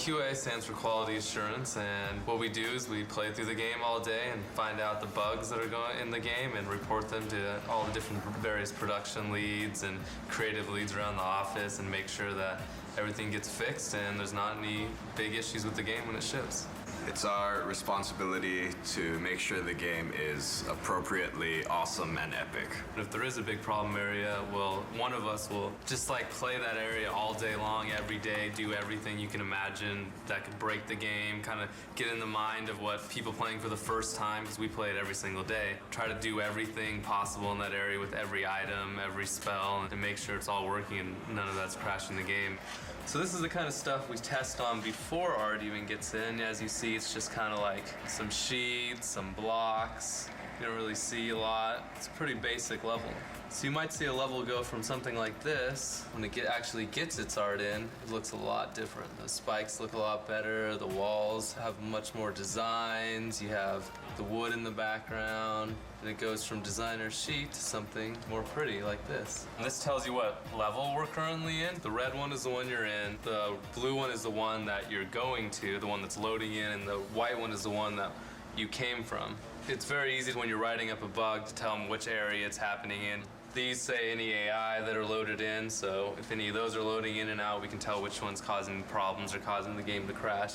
QA stands for quality assurance, and what we do is we play through the game all day and find out the bugs that are going in the game and report them to all the different various production leads and creative leads around the office and make sure that everything gets fixed and there's not any big issues with the game when it ships. It's our responsibility to make sure the game is appropriately awesome and epic. If there is a big problem area, well, one of us will just like play that area all day long, every day, do everything you can imagine that could break the game, kind of get in the mind of what people playing for the first time, because we play it every single day. Try to do everything possible in that area with every item, every spell, and make sure it's all working and none of that's crashing the game. So this is the kind of stuff we test on before art even gets in. As you see, it's just kind of like some sheets, some blocks. You don't really see a lot. It's a pretty basic level. So you might see a level go from something like this, when it actually gets its art in, it looks a lot different. The spikes look a lot better, the walls have much more designs, you have the wood in the background, and it goes from designer sheet to something more pretty like this. And this tells you what level we're currently in. The red one is the one you're in, the blue one is the one that you're going to, the one that's loading in, and the white one is the one that you came from. It's very easy when you're writing up a bug to tell them which area it's happening in. These say any AI that are loaded in, so if any of those are loading in and out, we can tell which one's causing problems or causing the game to crash.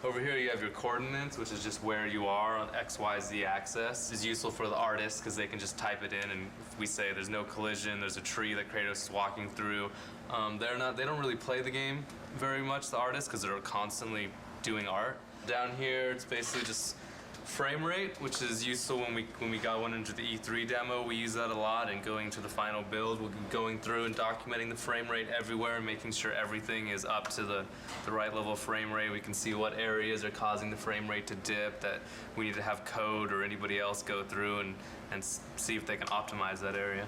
Over here you have your coordinates, which is just where you are on XYZ axis. It's useful for the artists because they can just type it in, and if we say there's no collision, there's a tree that Kratos is walking through. They don't really play the game very much, the artists, because they're constantly doing art. Down here it's basically just frame rate, which is useful when we got one into the E3 demo. We use that a lot, and going to the final build, we'll be going through and documenting the frame rate everywhere and making sure everything is up to the right level of frame rate. We can see what areas are causing the frame rate to dip that we need to have code or anybody else go through and see if they can optimize that area.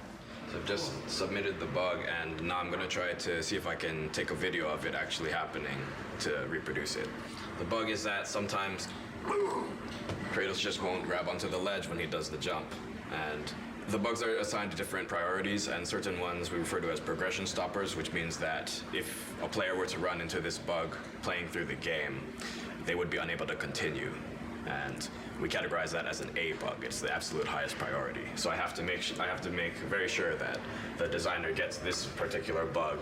So I've just submitted the bug, and now I'm going to try to see if I can take a video of it actually happening to reproduce it. The bug is that sometimes Kratos just won't grab onto the ledge when he does the jump. And the bugs are assigned to different priorities, and certain ones we refer to as progression stoppers, which means that if a player were to run into this bug playing through the game, they would be unable to continue. And we categorize that as an A bug. It's the absolute highest priority. So I have to make very sure that the designer gets this particular bug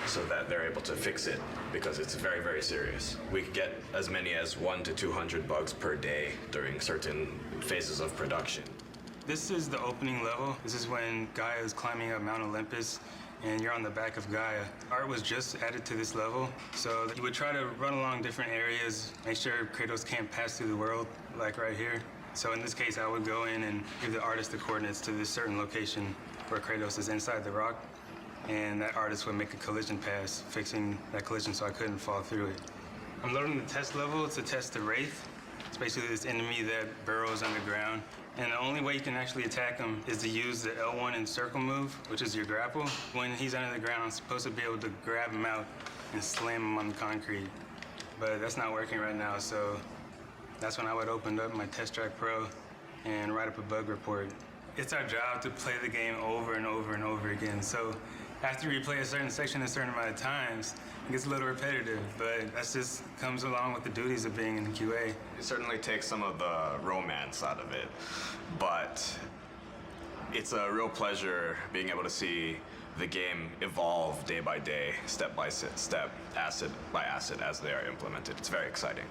so that they're able to fix it, because it's very, very serious. We could get as many as 100 to 200 bugs per day during certain phases of production. This is the opening level. This is when Gaia is climbing up Mount Olympus and you're on the back of Gaia. Art was just added to this level, so you would try to run along different areas, make sure Kratos can't pass through the world, like right here. So in this case, I would go in and give the artist the coordinates to this certain location where Kratos is inside the rock, and that artist would make a collision pass, fixing that collision so I couldn't fall through it. I'm loading the test level to test the Wraith. It's basically this enemy that burrows underground. And the only way you can actually attack him is to use the L1 and circle move, which is your grapple. When he's under the ground, I'm supposed to be able to grab him out and slam him on the concrete. But that's not working right now, so that's when I would open up my Test Track Pro and write up a bug report. It's our job to play the game over and over and over again. So after you play a certain section a certain amount of times, it gets a little repetitive, but that just comes along with the duties of being in QA. It certainly takes some of the romance out of it, but it's a real pleasure being able to see the game evolve day by day, step by step, asset by asset as they are implemented. It's very exciting.